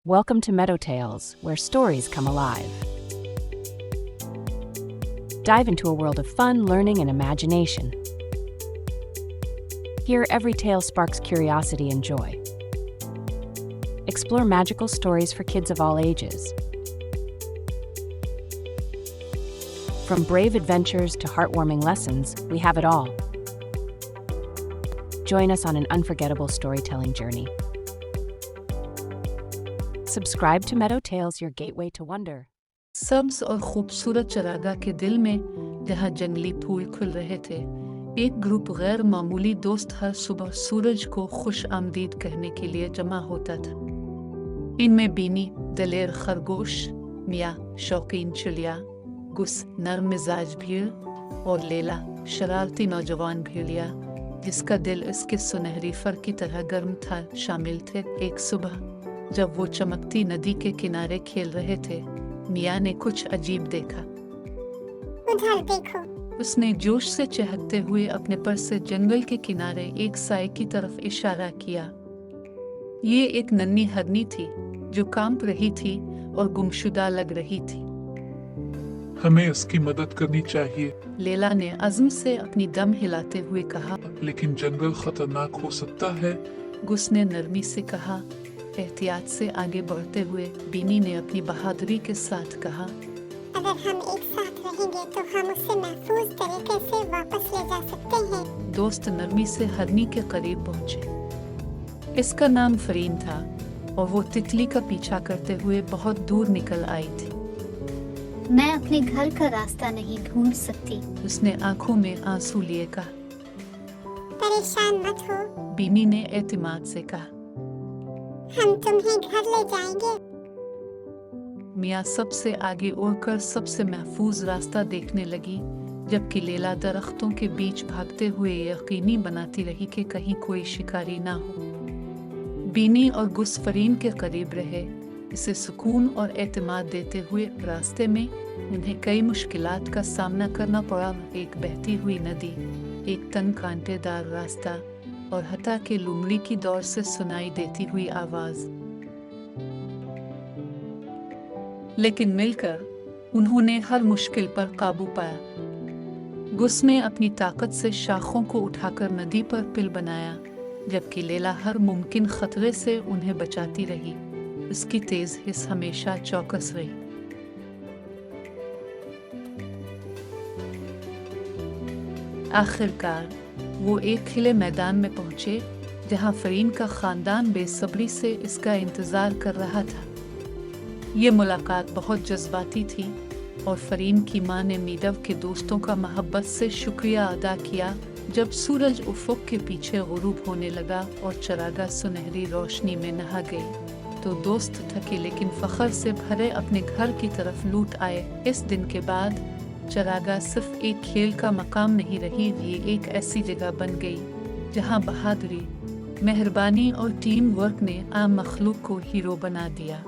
Welcome to Meadow Tales, where stories come alive. Dive into a world of fun, learning, and imagination. Here, every tale sparks curiosity and joy. Explore magical stories for kids of all ages. From brave adventures to heartwarming lessons, we have it all. Join us on an unforgettable storytelling journey. Subscribe to Meadow Tales, your gateway to wonder. सब्ज और खूबसूरत चरागाह के दिल में जहाँ जंगली फूल खुल रहे थे, एक ग्रुप गैर मामूली दोस्त हर सुबह सूरज को खुश आमदीद कहने के लिए जमा होता था। इनमें बीनी दलेर खरगोश, मिया शौकीन चिड़िया, गुस नरम मिजाज भीड़ और लेला शरारती नौजवान भेड़िया जिसका दिल इसके सुनहरी फर की तरह गर्म था शामिल थे। एक सुबह जब वो चमकती नदी के किनारे खेल रहे थे, मिया ने कुछ अजीब देखा। उधर देखो। उसने जोश से चहकते हुए अपने पर से जंगल के किनारे एक साए की तरफ इशारा किया। ये एक नन्ही हरनी थी जो कांप रही थी और गुमशुदा लग रही थी। हमें इसकी मदद करनी चाहिए। लेला ने अज़्म से अपनी दम हिलाते हुए कहा। लेकिन जंगल खतरनाक हो सकता है। गुस ने नरमी से कहा। एहतियात से आगे बढ़ते हुए बीनी ने अपनी बहादुरी के साथ कहा, अगर हम एक साथ रहेंगे तो हम उसे महफूज तरीके से वापस ले जा सकते हैं। दोस्त नरमी से हरनी के करीब पहुंचे। इसका नाम फरीन था और वो तितली का पीछा करते हुए बहुत दूर निकल आई थी। मैं अपने घर का रास्ता नहीं ढूंढ सकती, उसने आंखों में आंसू लिए कहा। परेशान मत हो, बीनी ने एतमाद से कहा, हम तुम्हें घर ले जाएंगे। मिया सबसे आगे उड़कर सबसे महफूज रास्ता देखने लगी, जबकि लेला दरख्तों के बीच भागते हुए यकीनी बनाती रही कि कहीं कोई शिकारी ना हो। बीनी और गुस फरीन के करीब रहे, इसे सुकून और एतमाद देते हुए। रास्ते में उन्हें कई मुश्किलात का सामना करना पड़ा। एक बहती हुई नदी, एक तंग कांटेदार रास्ता और हता के लुमड़ी की दौड़ से सुनाई देती हुई आवाज। लेकिन मिलकर उन्होंने हर मुश्किल पर काबू पाया। गुस ने अपनी ताकत से शाखों को उठाकर नदी पर पिल बनाया, जबकि लेला हर मुमकिन खतरे से उन्हें बचाती रही। उसकी तेज हिस हमेशा चौकस रही। आखिरकार वो एक खिले मैदान में पहुंचे, जहां फरीन का खानदान बेसब्री से इसका इंतजार कर रहा था। ये मुलाकात बहुत जज्बाती थी और फरीन की मां ने मीडव के दोस्तों का मोहब्बत से शुक्रिया अदा किया जब सूरज उफ़ुक़ के पीछे गुरूब होने लगा और चरागाह सुनहरी रोशनी में नहा गई। तो दोस्त थके लेकिन फख्र से भरे अपने घर की तरफ लौट आए। इस दिन के बाद चरागाह सिर्फ एक खेल का मकाम नहीं रही, ये एक ऐसी जगह बन गई जहां बहादुरी, मेहरबानी और टीम वर्क ने आम मखलूक को हीरो बना दिया।